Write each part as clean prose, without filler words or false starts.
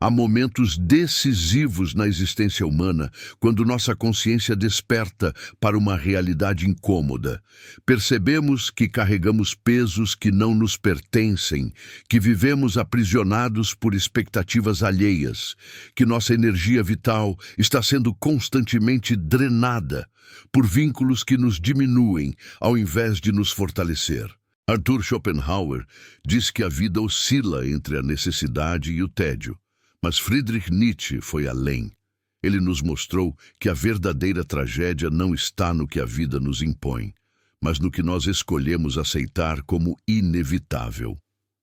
Há momentos decisivos na existência humana, quando nossa consciência desperta para uma realidade incômoda. Percebemos que carregamos pesos que não nos pertencem, que vivemos aprisionados por expectativas alheias, que nossa energia vital está sendo constantemente drenada por vínculos que nos diminuem, ao invés de nos fortalecer. Arthur Schopenhauer diz que a vida oscila entre a necessidade e o tédio. Mas Friedrich Nietzsche foi além. Ele nos mostrou que a verdadeira tragédia não está no que a vida nos impõe, mas no que nós escolhemos aceitar como inevitável.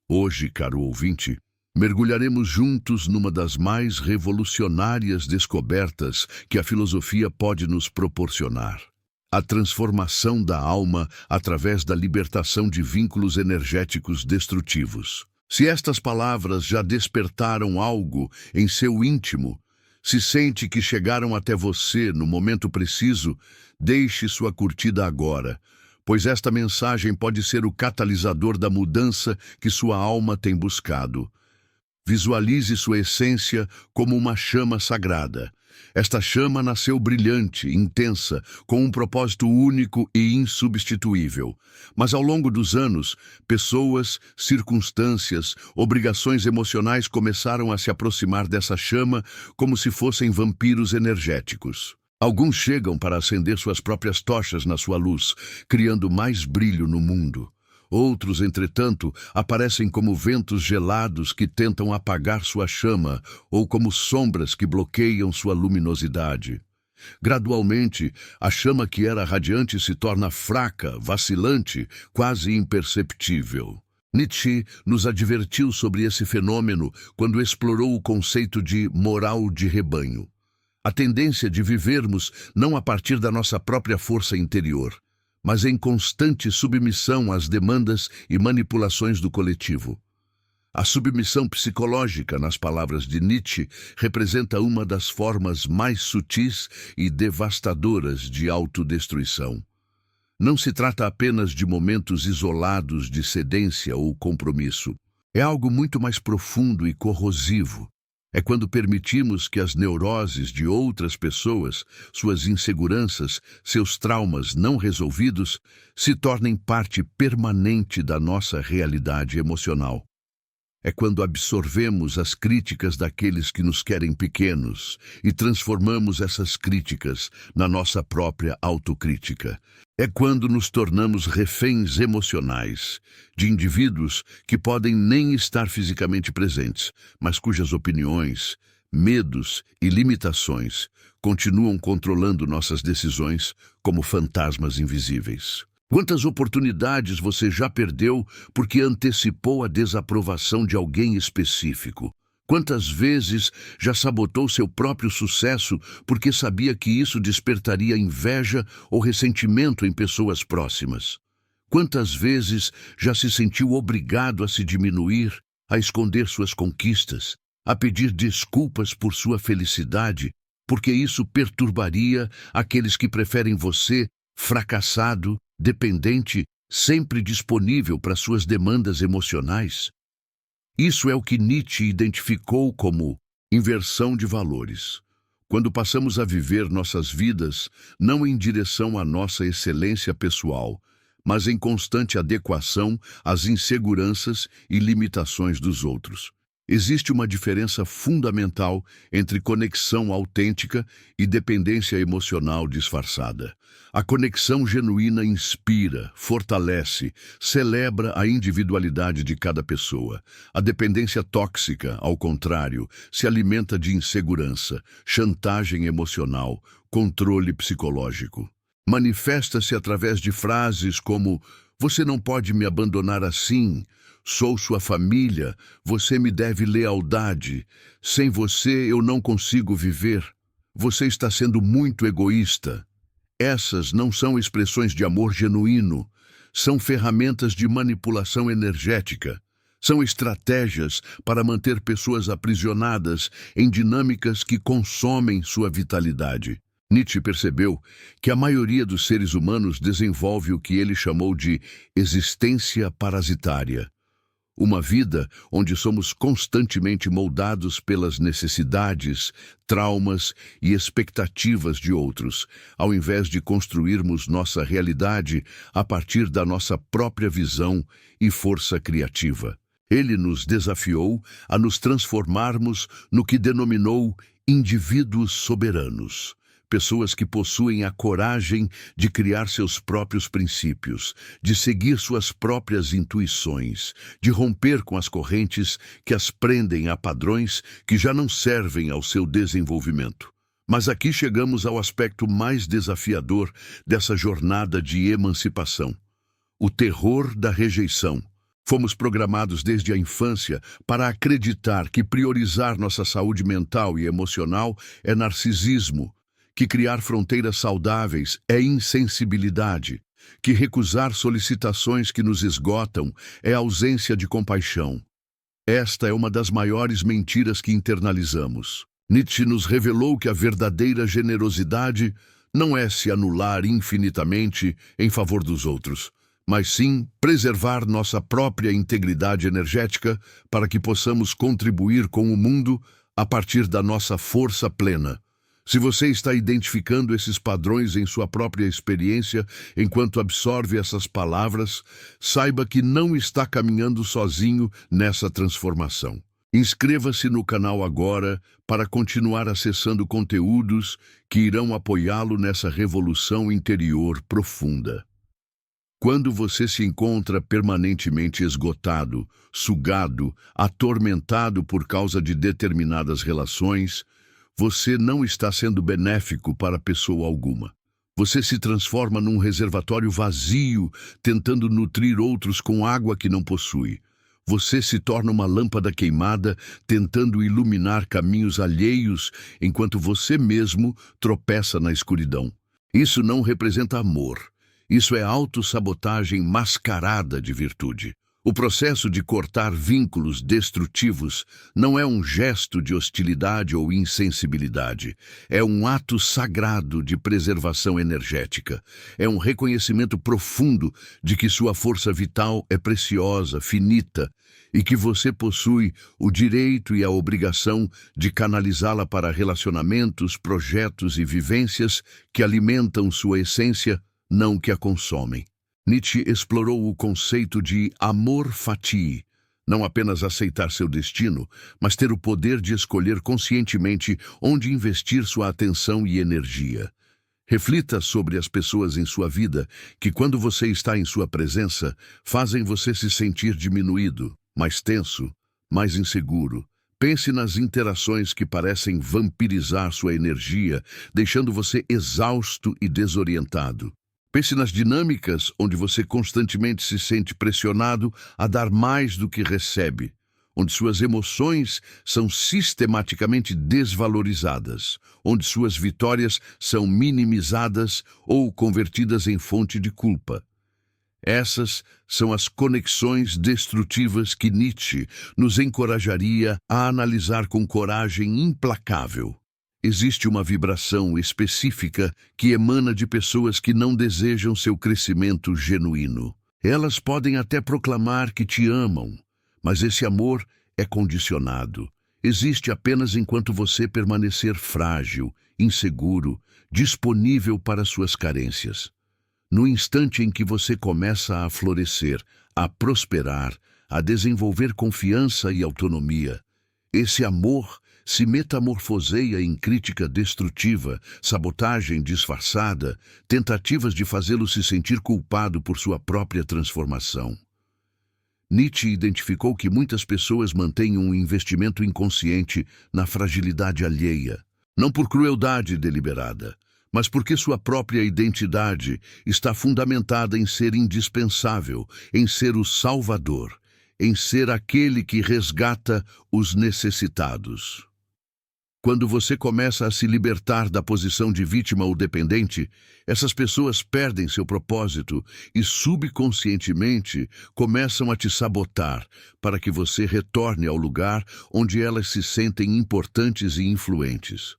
Hoje, caro ouvinte, mergulharemos juntos numa das mais revolucionárias descobertas que a filosofia pode nos proporcionar: a transformação da alma através da libertação de vínculos energéticos destrutivos. Se estas palavras já despertaram algo em seu íntimo, se sente que chegaram até você no momento preciso, deixe sua curtida agora, pois esta mensagem pode ser o catalisador da mudança que sua alma tem buscado. Visualize sua essência como uma chama sagrada. Esta chama nasceu brilhante, intensa, com um propósito único e insubstituível. Mas ao longo dos anos, pessoas, circunstâncias, obrigações emocionais começaram a se aproximar dessa chama como se fossem vampiros energéticos. Alguns chegam para acender suas próprias tochas na sua luz, criando mais brilho no mundo. Outros, entretanto, aparecem como ventos gelados que tentam apagar sua chama ou como sombras que bloqueiam sua luminosidade. Gradualmente, a chama que era radiante se torna fraca, vacilante, quase imperceptível. Nietzsche nos advertiu sobre esse fenômeno quando explorou o conceito de moral de rebanho. A tendência de vivermos não a partir da nossa própria força interior, mas em constante submissão às demandas e manipulações do coletivo. A submissão psicológica, nas palavras de Nietzsche, representa uma das formas mais sutis e devastadoras de autodestruição. Não se trata apenas de momentos isolados de cedência ou compromisso. É algo muito mais profundo e corrosivo. É quando permitimos que as neuroses de outras pessoas, suas inseguranças, seus traumas não resolvidos, se tornem parte permanente da nossa realidade emocional. É quando absorvemos as críticas daqueles que nos querem pequenos e transformamos essas críticas na nossa própria autocrítica. É quando nos tornamos reféns emocionais de indivíduos que podem nem estar fisicamente presentes, mas cujas opiniões, medos e limitações continuam controlando nossas decisões como fantasmas invisíveis. Quantas oportunidades você já perdeu porque antecipou a desaprovação de alguém específico? Quantas vezes já sabotou seu próprio sucesso porque sabia que isso despertaria inveja ou ressentimento em pessoas próximas? Quantas vezes já se sentiu obrigado a se diminuir, a esconder suas conquistas, a pedir desculpas por sua felicidade, porque isso perturbaria aqueles que preferem você fracassado, dependente, sempre disponível para suas demandas emocionais? Isso é o que Nietzsche identificou como inversão de valores. Quando passamos a viver nossas vidas não em direção à nossa excelência pessoal, mas em constante adequação às inseguranças e limitações dos outros. Existe uma diferença fundamental entre conexão autêntica e dependência emocional disfarçada. A conexão genuína inspira, fortalece, celebra a individualidade de cada pessoa. A dependência tóxica, ao contrário, se alimenta de insegurança, chantagem emocional, controle psicológico. Manifesta-se através de frases como: "Você não pode me abandonar assim", "Sou sua família", "Você me deve lealdade", "Sem você eu não consigo viver", "Você está sendo muito egoísta". Essas não são expressões de amor genuíno, são ferramentas de manipulação energética. São estratégias para manter pessoas aprisionadas em dinâmicas que consomem sua vitalidade. Nietzsche percebeu que a maioria dos seres humanos desenvolve o que ele chamou de existência parasitária, Uma vida onde somos constantemente moldados pelas necessidades, traumas e expectativas de outros, ao invés de construirmos nossa realidade a partir da nossa própria visão e força criativa. Ele nos desafiou a nos transformarmos no que denominou indivíduos soberanos. Pessoas que possuem a coragem de criar seus próprios princípios, de seguir suas próprias intuições, de romper com as correntes que as prendem a padrões que já não servem ao seu desenvolvimento. Mas aqui chegamos ao aspecto mais desafiador dessa jornada de emancipação: o terror da rejeição. Fomos programados desde a infância para acreditar que priorizar nossa saúde mental e emocional é narcisismo, que criar fronteiras saudáveis é insensibilidade, que recusar solicitações que nos esgotam é ausência de compaixão. Esta é uma das maiores mentiras que internalizamos. Nietzsche nos revelou que a verdadeira generosidade não é se anular infinitamente em favor dos outros, mas sim preservar nossa própria integridade energética para que possamos contribuir com o mundo a partir da nossa força plena. Se você está identificando esses padrões em sua própria experiência enquanto absorve essas palavras, saiba que não está caminhando sozinho nessa transformação. Inscreva-se no canal agora para continuar acessando conteúdos que irão apoiá-lo nessa revolução interior profunda. Quando você se encontra permanentemente esgotado, sugado, atormentado por causa de determinadas relações, você não está sendo benéfico para pessoa alguma. Você se transforma num reservatório vazio, tentando nutrir outros com água que não possui. Você se torna uma lâmpada queimada, tentando iluminar caminhos alheios, enquanto você mesmo tropeça na escuridão. Isso não representa amor. Isso é autossabotagem mascarada de virtude. O processo de cortar vínculos destrutivos não é um gesto de hostilidade ou insensibilidade. É um ato sagrado de preservação energética. É um reconhecimento profundo de que sua força vital é preciosa, finita, e que você possui o direito e a obrigação de canalizá-la para relacionamentos, projetos e vivências que alimentam sua essência, não que a consomem. Nietzsche explorou o conceito de amor fati, não apenas aceitar seu destino, mas ter o poder de escolher conscientemente onde investir sua atenção e energia. Reflita sobre as pessoas em sua vida que, quando você está em sua presença, fazem você se sentir diminuído, mais tenso, mais inseguro. Pense nas interações que parecem vampirizar sua energia, deixando você exausto e desorientado. Pense nas dinâmicas onde você constantemente se sente pressionado a dar mais do que recebe, onde suas emoções são sistematicamente desvalorizadas, onde suas vitórias são minimizadas ou convertidas em fonte de culpa. Essas são as conexões destrutivas que Nietzsche nos encorajaria a analisar com coragem implacável. Existe uma vibração específica que emana de pessoas que não desejam seu crescimento genuíno. Elas podem até proclamar que te amam, mas esse amor é condicionado. Existe apenas enquanto você permanecer frágil, inseguro, disponível para suas carências. No instante em que você começa a florescer, a prosperar, a desenvolver confiança e autonomia, esse amor se metamorfoseia em crítica destrutiva, sabotagem disfarçada, tentativas de fazê-lo se sentir culpado por sua própria transformação. Nietzsche identificou que muitas pessoas mantêm um investimento inconsciente na fragilidade alheia, não por crueldade deliberada, mas porque sua própria identidade está fundamentada em ser indispensável, em ser o salvador, em ser aquele que resgata os necessitados. Quando você começa a se libertar da posição de vítima ou dependente, essas pessoas perdem seu propósito e subconscientemente começam a te sabotar para que você retorne ao lugar onde elas se sentem importantes e influentes.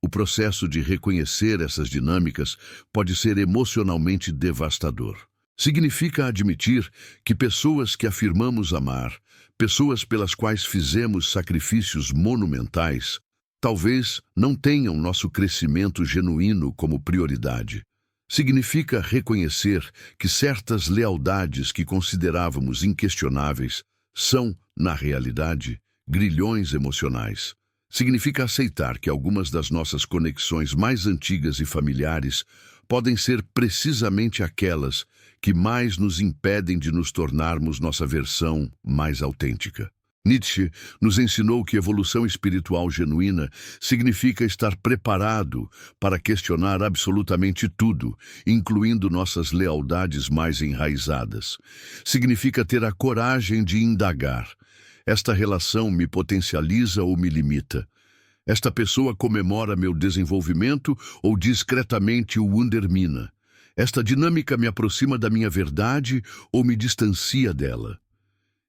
O processo de reconhecer essas dinâmicas pode ser emocionalmente devastador. Significa admitir que pessoas que afirmamos amar, pessoas pelas quais fizemos sacrifícios monumentais, talvez não tenham nosso crescimento genuíno como prioridade. Significa reconhecer que certas lealdades que considerávamos inquestionáveis são, na realidade, grilhões emocionais. Significa aceitar que algumas das nossas conexões mais antigas e familiares podem ser precisamente aquelas que mais nos impedem de nos tornarmos nossa versão mais autêntica. Nietzsche nos ensinou que evolução espiritual genuína significa estar preparado para questionar absolutamente tudo, incluindo nossas lealdades mais enraizadas. Significa ter a coragem de indagar. Esta relação me potencializa ou me limita? Esta pessoa comemora meu desenvolvimento ou discretamente o undermina? Esta dinâmica me aproxima da minha verdade ou me distancia dela?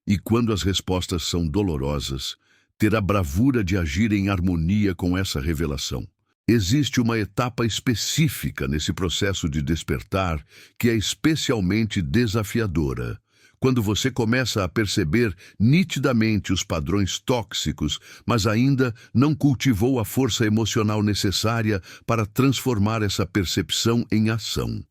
E quando as respostas são dolorosas, ter a bravura de agir em harmonia com essa revelação. Existe uma etapa específica nesse processo de despertar que é especialmente desafiadora. Quando você começa a perceber nitidamente os padrões tóxicos, mas ainda não cultivou a força emocional necessária para transformar essa percepção em ação.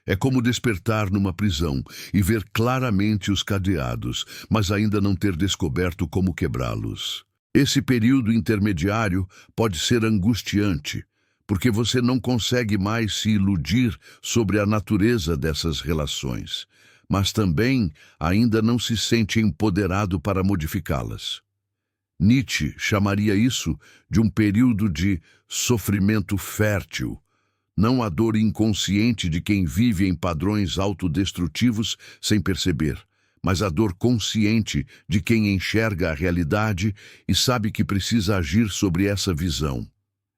É como despertar numa prisão e ver claramente os cadeados, mas ainda não ter descoberto como quebrá-los. Esse período intermediário pode ser angustiante, porque você não consegue mais se iludir sobre a natureza dessas relações, mas também ainda não se sente empoderado para modificá-las. Nietzsche chamaria isso de um período de sofrimento fértil. Não a dor inconsciente de quem vive em padrões autodestrutivos sem perceber, mas a dor consciente de quem enxerga a realidade e sabe que precisa agir sobre essa visão.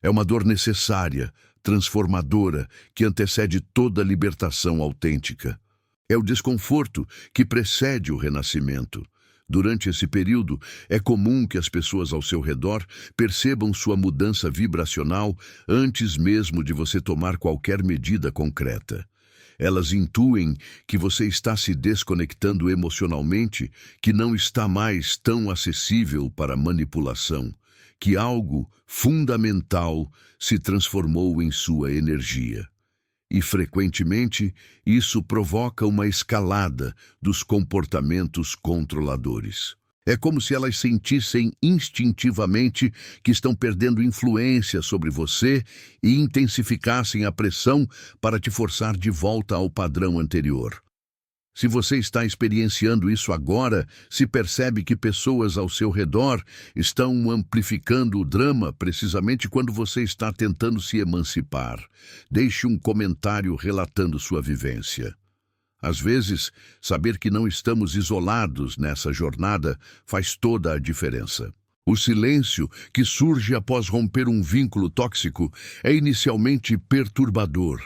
É uma dor necessária, transformadora, que antecede toda libertação autêntica. É o desconforto que precede o renascimento. Durante esse período, é comum que as pessoas ao seu redor percebam sua mudança vibracional antes mesmo de você tomar qualquer medida concreta. Elas intuem que você está se desconectando emocionalmente, que não está mais tão acessível para manipulação, que algo fundamental se transformou em sua energia. E, frequentemente, isso provoca uma escalada dos comportamentos controladores. É como se elas sentissem instintivamente que estão perdendo influência sobre você e intensificassem a pressão para te forçar de volta ao padrão anterior. Se você está experienciando isso agora, se percebe que pessoas ao seu redor estão amplificando o drama precisamente quando você está tentando se emancipar. Deixe um comentário relatando sua vivência. Às vezes, saber que não estamos isolados nessa jornada faz toda a diferença. O silêncio que surge após romper um vínculo tóxico é inicialmente perturbador.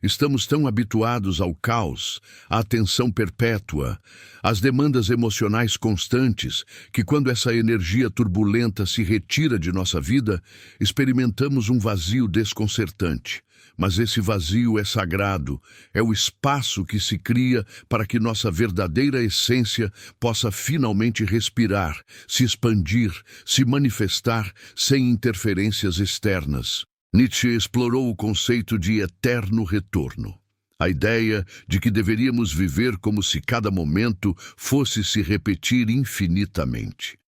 Estamos tão habituados ao caos, à tensão perpétua, às demandas emocionais constantes, que quando essa energia turbulenta se retira de nossa vida, experimentamos um vazio desconcertante. Mas esse vazio é sagrado, é o espaço que se cria para que nossa verdadeira essência possa finalmente respirar, se expandir, se manifestar sem interferências externas. Nietzsche explorou o conceito de eterno retorno. A ideia de que deveríamos viver como se cada momento fosse se repetir infinitamente.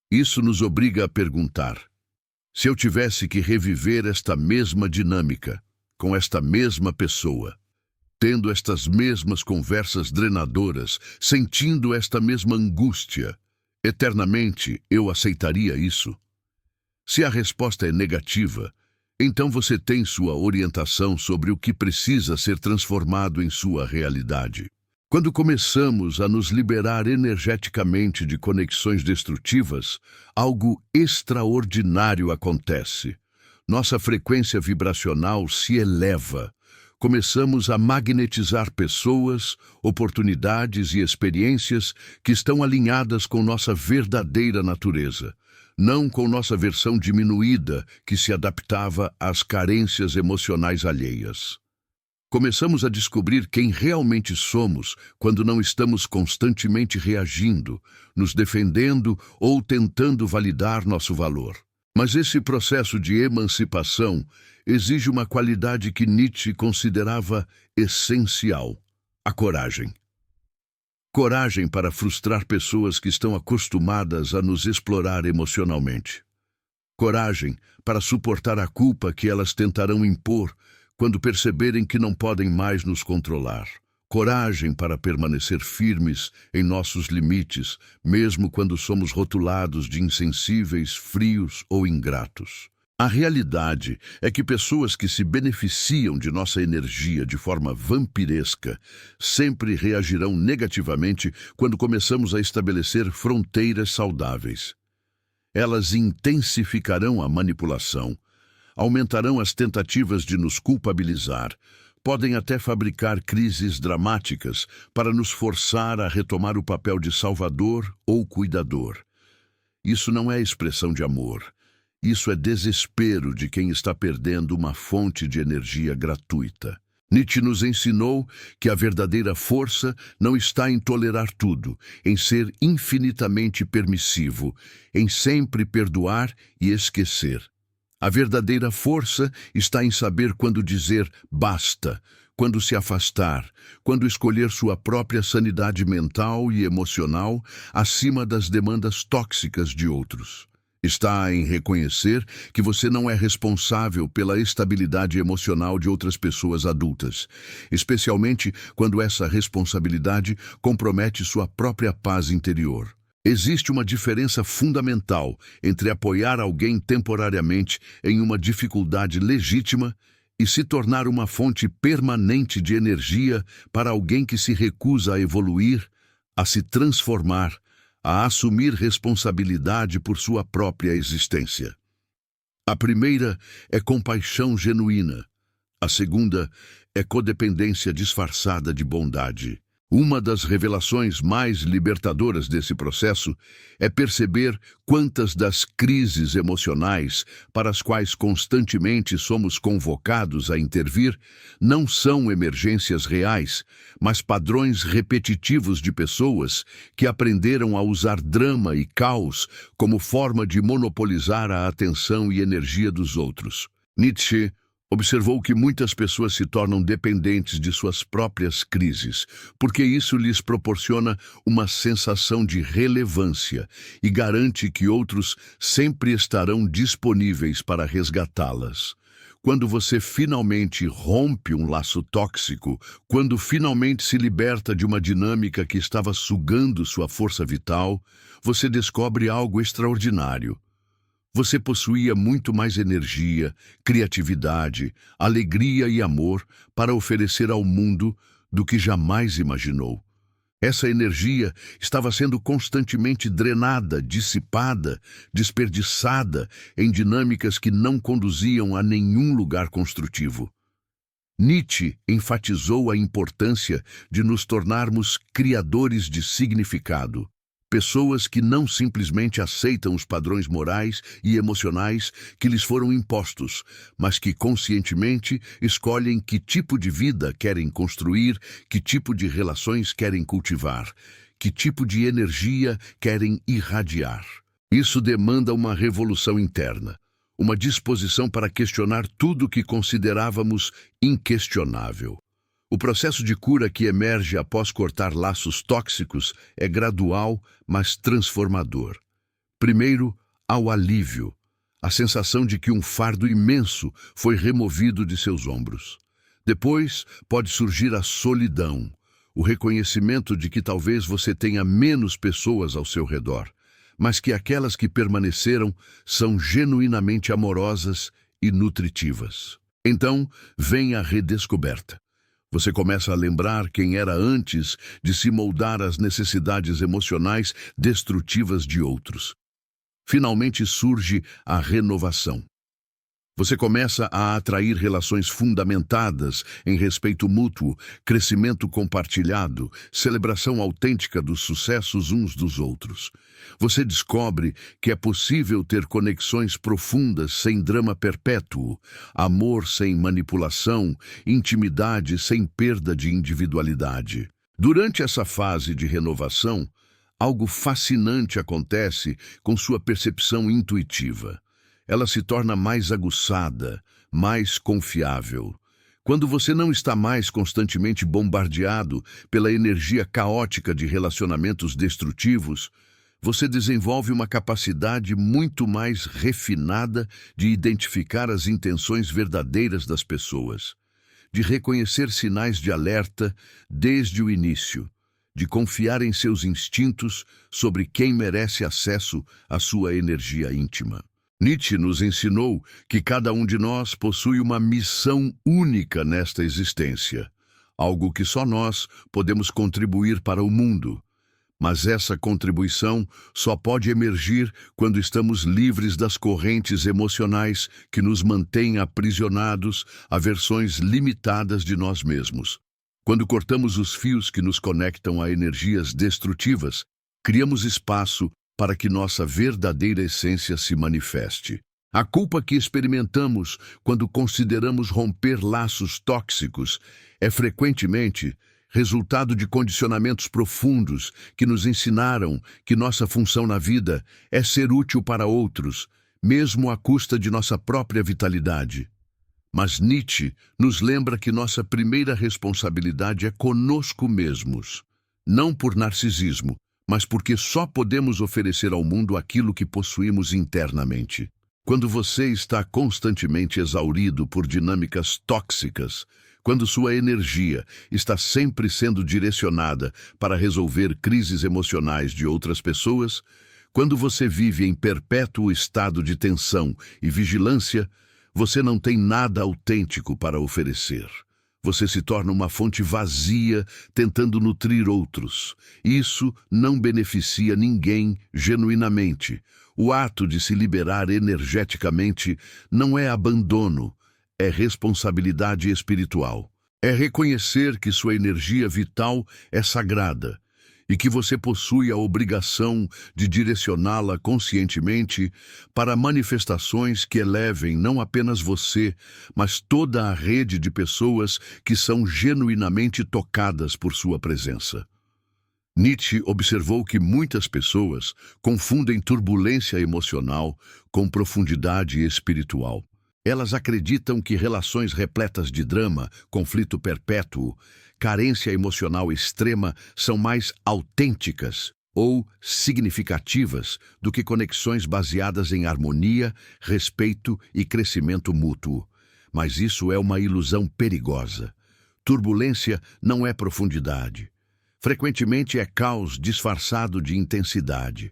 Isso nos obriga a perguntar: se eu tivesse que reviver esta mesma dinâmica, com esta mesma pessoa, tendo estas mesmas conversas drenadoras, sentindo esta mesma angústia, eternamente eu aceitaria isso? Se a resposta é negativa, então você tem sua orientação sobre o que precisa ser transformado em sua realidade. Quando começamos a nos liberar energeticamente de conexões destrutivas, algo extraordinário acontece. Nossa frequência vibracional se eleva. Começamos a magnetizar pessoas, oportunidades e experiências que estão alinhadas com nossa verdadeira natureza, não com nossa versão diminuída que se adaptava às carências emocionais alheias. Começamos a descobrir quem realmente somos quando não estamos constantemente reagindo, nos defendendo ou tentando validar nosso valor. Mas esse processo de emancipação exige uma qualidade que Nietzsche considerava essencial: a coragem. Coragem para frustrar pessoas que estão acostumadas a nos explorar emocionalmente. Coragem para suportar a culpa que elas tentarão impor quando perceberem que não podem mais nos controlar. Coragem para permanecer firmes em nossos limites, mesmo quando somos rotulados de insensíveis, frios ou ingratos. A realidade é que pessoas que se beneficiam de nossa energia de forma vampiresca sempre reagirão negativamente quando começamos a estabelecer fronteiras saudáveis. Elas intensificarão a manipulação, aumentarão as tentativas de nos culpabilizar, podem até fabricar crises dramáticas para nos forçar a retomar o papel de salvador ou cuidador. Isso não é expressão de amor. Isso é desespero de quem está perdendo uma fonte de energia gratuita. Nietzsche nos ensinou que a verdadeira força não está em tolerar tudo, em ser infinitamente permissivo, em sempre perdoar e esquecer. A verdadeira força está em saber quando dizer basta, quando se afastar, quando escolher sua própria sanidade mental e emocional acima das demandas tóxicas de outros. Está em reconhecer que você não é responsável pela estabilidade emocional de outras pessoas adultas, especialmente quando essa responsabilidade compromete sua própria paz interior. Existe uma diferença fundamental entre apoiar alguém temporariamente em uma dificuldade legítima e se tornar uma fonte permanente de energia para alguém que se recusa a evoluir, a se transformar, a assumir responsabilidade por sua própria existência. A primeira é compaixão genuína. A segunda é codependência disfarçada de bondade. Uma das revelações mais libertadoras desse processo é perceber quantas das crises emocionais para as quais constantemente somos convocados a intervir não são emergências reais, mas padrões repetitivos de pessoas que aprenderam a usar drama e caos como forma de monopolizar a atenção e energia dos outros. Nietzsche observou que muitas pessoas se tornam dependentes de suas próprias crises, porque isso lhes proporciona uma sensação de relevância e garante que outros sempre estarão disponíveis para resgatá-las. Quando você finalmente rompe um laço tóxico, quando finalmente se liberta de uma dinâmica que estava sugando sua força vital, você descobre algo extraordinário. Você possuía muito mais energia, criatividade, alegria e amor para oferecer ao mundo do que jamais imaginou. Essa energia estava sendo constantemente drenada, dissipada, desperdiçada em dinâmicas que não conduziam a nenhum lugar construtivo. Nietzsche enfatizou a importância de nos tornarmos criadores de significado. Pessoas que não simplesmente aceitam os padrões morais e emocionais que lhes foram impostos, mas que conscientemente escolhem que tipo de vida querem construir, que tipo de relações querem cultivar, que tipo de energia querem irradiar. Isso demanda uma revolução interna, uma disposição para questionar tudo que considerávamos inquestionável. O processo de cura que emerge após cortar laços tóxicos é gradual, mas transformador. Primeiro, há o alívio, a sensação de que um fardo imenso foi removido de seus ombros. Depois, pode surgir a solidão, o reconhecimento de que talvez você tenha menos pessoas ao seu redor, mas que aquelas que permaneceram são genuinamente amorosas e nutritivas. Então, vem a redescoberta. Você começa a lembrar quem era antes de se moldar às necessidades emocionais destrutivas de outros. Finalmente surge a renovação. Você começa a atrair relações fundamentadas em respeito mútuo, crescimento compartilhado, celebração autêntica dos sucessos uns dos outros. Você descobre que é possível ter conexões profundas sem drama perpétuo, amor sem manipulação, intimidade sem perda de individualidade. Durante essa fase de renovação, algo fascinante acontece com sua percepção intuitiva. Ela se torna mais aguçada, mais confiável. Quando você não está mais constantemente bombardeado pela energia caótica de relacionamentos destrutivos, você desenvolve uma capacidade muito mais refinada de identificar as intenções verdadeiras das pessoas, de reconhecer sinais de alerta desde o início, de confiar em seus instintos sobre quem merece acesso à sua energia íntima. Nietzsche nos ensinou que cada um de nós possui uma missão única nesta existência, algo que só nós podemos contribuir para o mundo. Mas essa contribuição só pode emergir quando estamos livres das correntes emocionais que nos mantêm aprisionados a versões limitadas de nós mesmos. Quando cortamos os fios que nos conectam a energias destrutivas, criamos espaço para que nossa verdadeira essência se manifeste. A culpa que experimentamos quando consideramos romper laços tóxicos é frequentemente resultado de condicionamentos profundos que nos ensinaram que nossa função na vida é ser útil para outros, mesmo à custa de nossa própria vitalidade. Mas Nietzsche nos lembra que nossa primeira responsabilidade é conosco mesmos, não por narcisismo, mas porque só podemos oferecer ao mundo aquilo que possuímos internamente. Quando você está constantemente exaurido por dinâmicas tóxicas, quando sua energia está sempre sendo direcionada para resolver crises emocionais de outras pessoas, quando você vive em perpétuo estado de tensão e vigilância, você não tem nada autêntico para oferecer. Você se torna uma fonte vazia, tentando nutrir outros. Isso não beneficia ninguém genuinamente. O ato de se liberar energeticamente não é abandono, é responsabilidade espiritual. É reconhecer que sua energia vital é sagrada e que você possui a obrigação de direcioná-la conscientemente para manifestações que elevem não apenas você, mas toda a rede de pessoas que são genuinamente tocadas por sua presença. Nietzsche observou que muitas pessoas confundem turbulência emocional com profundidade espiritual. Elas acreditam que relações repletas de drama, conflito perpétuo, carência emocional extrema são mais autênticas ou significativas do que conexões baseadas em harmonia, respeito e crescimento mútuo. Mas isso é uma ilusão perigosa. Turbulência não é profundidade. Frequentemente é caos disfarçado de intensidade.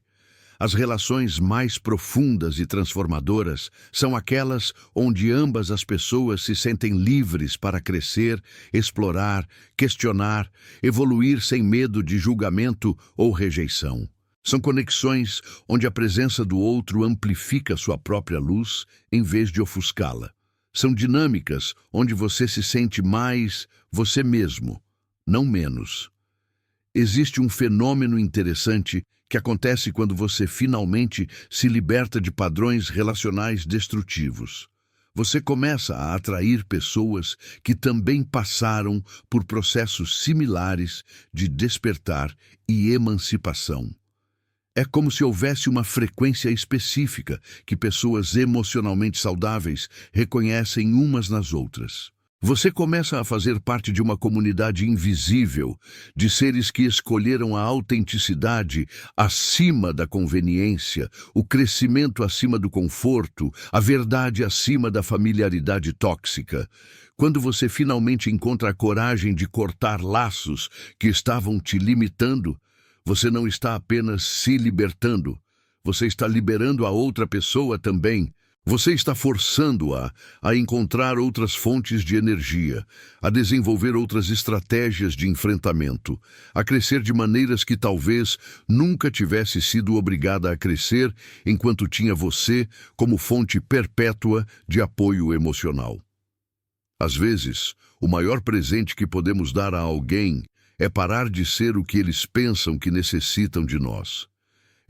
As relações mais profundas e transformadoras são aquelas onde ambas as pessoas se sentem livres para crescer, explorar, questionar, evoluir sem medo de julgamento ou rejeição. São conexões onde a presença do outro amplifica sua própria luz em vez de ofuscá-la. São dinâmicas onde você se sente mais você mesmo, não menos. Existe um fenômeno interessante que acontece quando você finalmente se liberta de padrões relacionais destrutivos. Você começa a atrair pessoas que também passaram por processos similares de despertar e emancipação. É como se houvesse uma frequência específica que pessoas emocionalmente saudáveis reconhecem umas nas outras. Você começa a fazer parte de uma comunidade invisível, de seres que escolheram a autenticidade acima da conveniência, o crescimento acima do conforto, a verdade acima da familiaridade tóxica. Quando você finalmente encontra a coragem de cortar laços que estavam te limitando, você não está apenas se libertando, você está liberando a outra pessoa também. Você está forçando-a a encontrar outras fontes de energia, a desenvolver outras estratégias de enfrentamento, a crescer de maneiras que talvez nunca tivesse sido obrigada a crescer enquanto tinha você como fonte perpétua de apoio emocional. Às vezes, o maior presente que podemos dar a alguém é parar de ser o que eles pensam que necessitam de nós.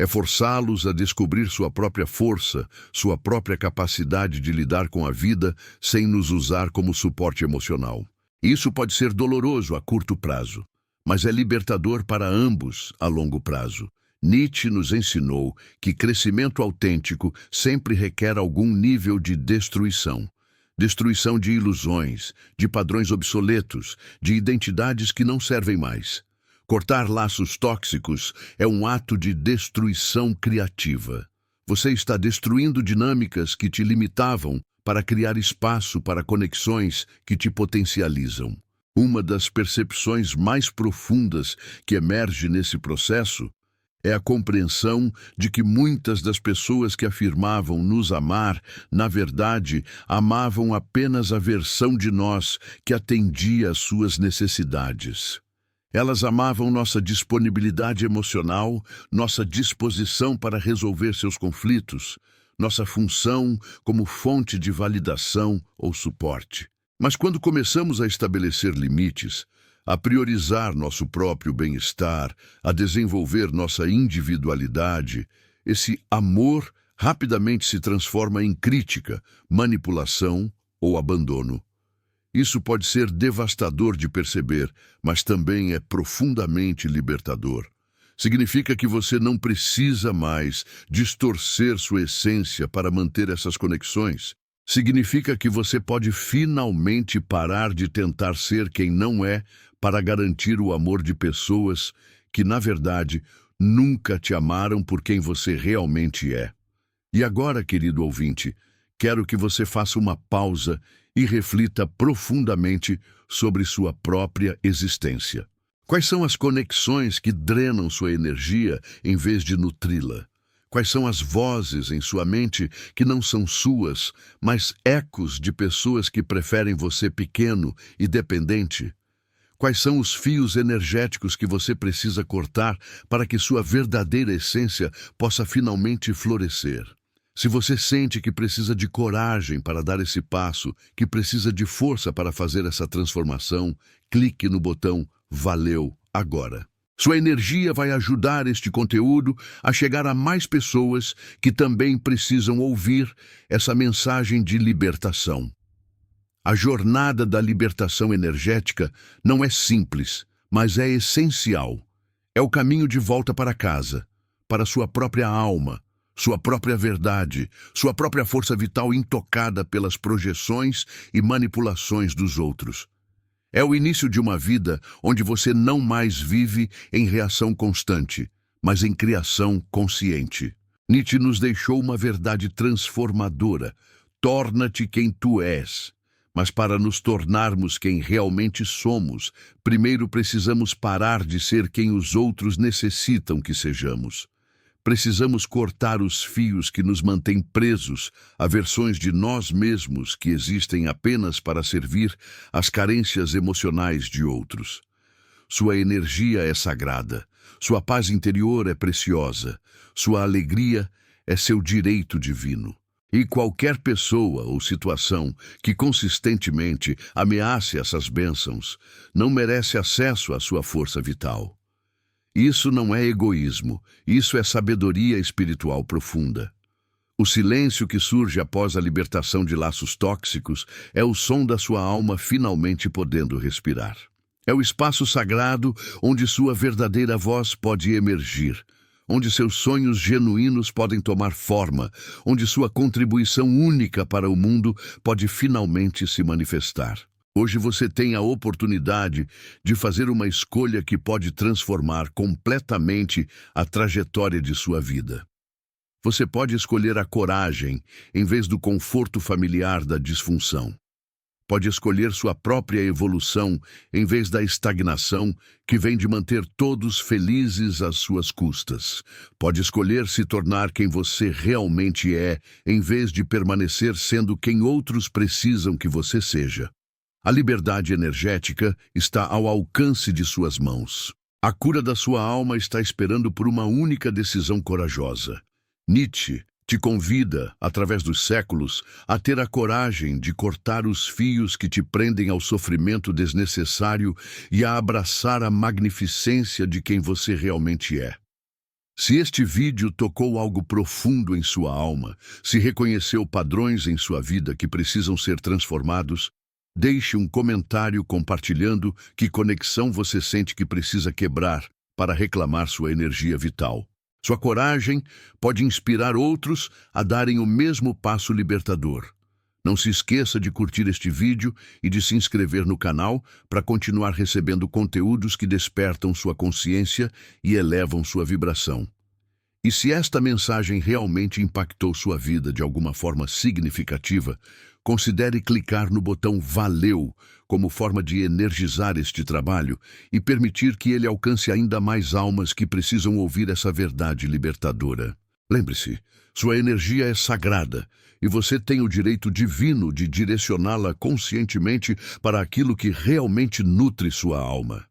É forçá-los a descobrir sua própria força, sua própria capacidade de lidar com a vida sem nos usar como suporte emocional. Isso pode ser doloroso a curto prazo, mas é libertador para ambos a longo prazo. Nietzsche nos ensinou que crescimento autêntico sempre requer algum nível de destruição. Destruição de ilusões, de padrões obsoletos, de identidades que não servem mais. Cortar laços tóxicos é um ato de destruição criativa. Você está destruindo dinâmicas que te limitavam para criar espaço para conexões que te potencializam. Uma das percepções mais profundas que emerge nesse processo é a compreensão de que muitas das pessoas que afirmavam nos amar, na verdade, amavam apenas a versão de nós que atendia às suas necessidades. Elas amavam nossa disponibilidade emocional, nossa disposição para resolver seus conflitos, nossa função como fonte de validação ou suporte. Mas quando começamos a estabelecer limites, a priorizar nosso próprio bem-estar, a desenvolver nossa individualidade, esse amor rapidamente se transforma em crítica, manipulação ou abandono. Isso pode ser devastador de perceber, mas também é profundamente libertador. Significa que você não precisa mais distorcer sua essência para manter essas conexões. Significa que você pode finalmente parar de tentar ser quem não é para garantir o amor de pessoas que, na verdade, nunca te amaram por quem você realmente é. E agora, querido ouvinte, quero que você faça uma pausa e reflita profundamente sobre sua própria existência. Quais são as conexões que drenam sua energia em vez de nutri-la? Quais são as vozes em sua mente que não são suas, mas ecos de pessoas que preferem você pequeno e dependente? Quais são os fios energéticos que você precisa cortar para que sua verdadeira essência possa finalmente florescer? Se você sente que precisa de coragem para dar esse passo, que precisa de força para fazer essa transformação, clique no botão Valeu agora. Sua energia vai ajudar este conteúdo a chegar a mais pessoas que também precisam ouvir essa mensagem de libertação. A jornada da libertação energética não é simples, mas é essencial. É o caminho de volta para casa, para sua própria alma, sua própria verdade, sua própria força vital intocada pelas projeções e manipulações dos outros. É o início de uma vida onde você não mais vive em reação constante, mas em criação consciente. Nietzsche nos deixou uma verdade transformadora: torna-te quem tu és. Mas para nos tornarmos quem realmente somos, primeiro precisamos parar de ser quem os outros necessitam que sejamos. Precisamos cortar os fios que nos mantêm presos a versões de nós mesmos que existem apenas para servir às carências emocionais de outros. Sua energia é sagrada, sua paz interior é preciosa, sua alegria é seu direito divino. E qualquer pessoa ou situação que consistentemente ameace essas bênçãos não merece acesso à sua força vital. Isso não é egoísmo, isso é sabedoria espiritual profunda. O silêncio que surge após a libertação de laços tóxicos é o som da sua alma finalmente podendo respirar. É o espaço sagrado onde sua verdadeira voz pode emergir, onde seus sonhos genuínos podem tomar forma, onde sua contribuição única para o mundo pode finalmente se manifestar. Hoje você tem a oportunidade de fazer uma escolha que pode transformar completamente a trajetória de sua vida. Você pode escolher a coragem em vez do conforto familiar da disfunção. Pode escolher sua própria evolução em vez da estagnação que vem de manter todos felizes às suas custas. Pode escolher se tornar quem você realmente é, em vez de permanecer sendo quem outros precisam que você seja. A liberdade energética está ao alcance de suas mãos. A cura da sua alma está esperando por uma única decisão corajosa. Nietzsche te convida, através dos séculos, a ter a coragem de cortar os fios que te prendem ao sofrimento desnecessário e a abraçar a magnificência de quem você realmente é. Se este vídeo tocou algo profundo em sua alma, se reconheceu padrões em sua vida que precisam ser transformados, deixe um comentário compartilhando que conexão você sente que precisa quebrar para reclamar sua energia vital. Sua coragem pode inspirar outros a darem o mesmo passo libertador. Não se esqueça de curtir este vídeo e de se inscrever no canal para continuar recebendo conteúdos que despertam sua consciência e elevam sua vibração. E se esta mensagem realmente impactou sua vida de alguma forma significativa, considere clicar no botão Valeu como forma de energizar este trabalho e permitir que ele alcance ainda mais almas que precisam ouvir essa verdade libertadora. Lembre-se, sua energia é sagrada e você tem o direito divino de direcioná-la conscientemente para aquilo que realmente nutre sua alma.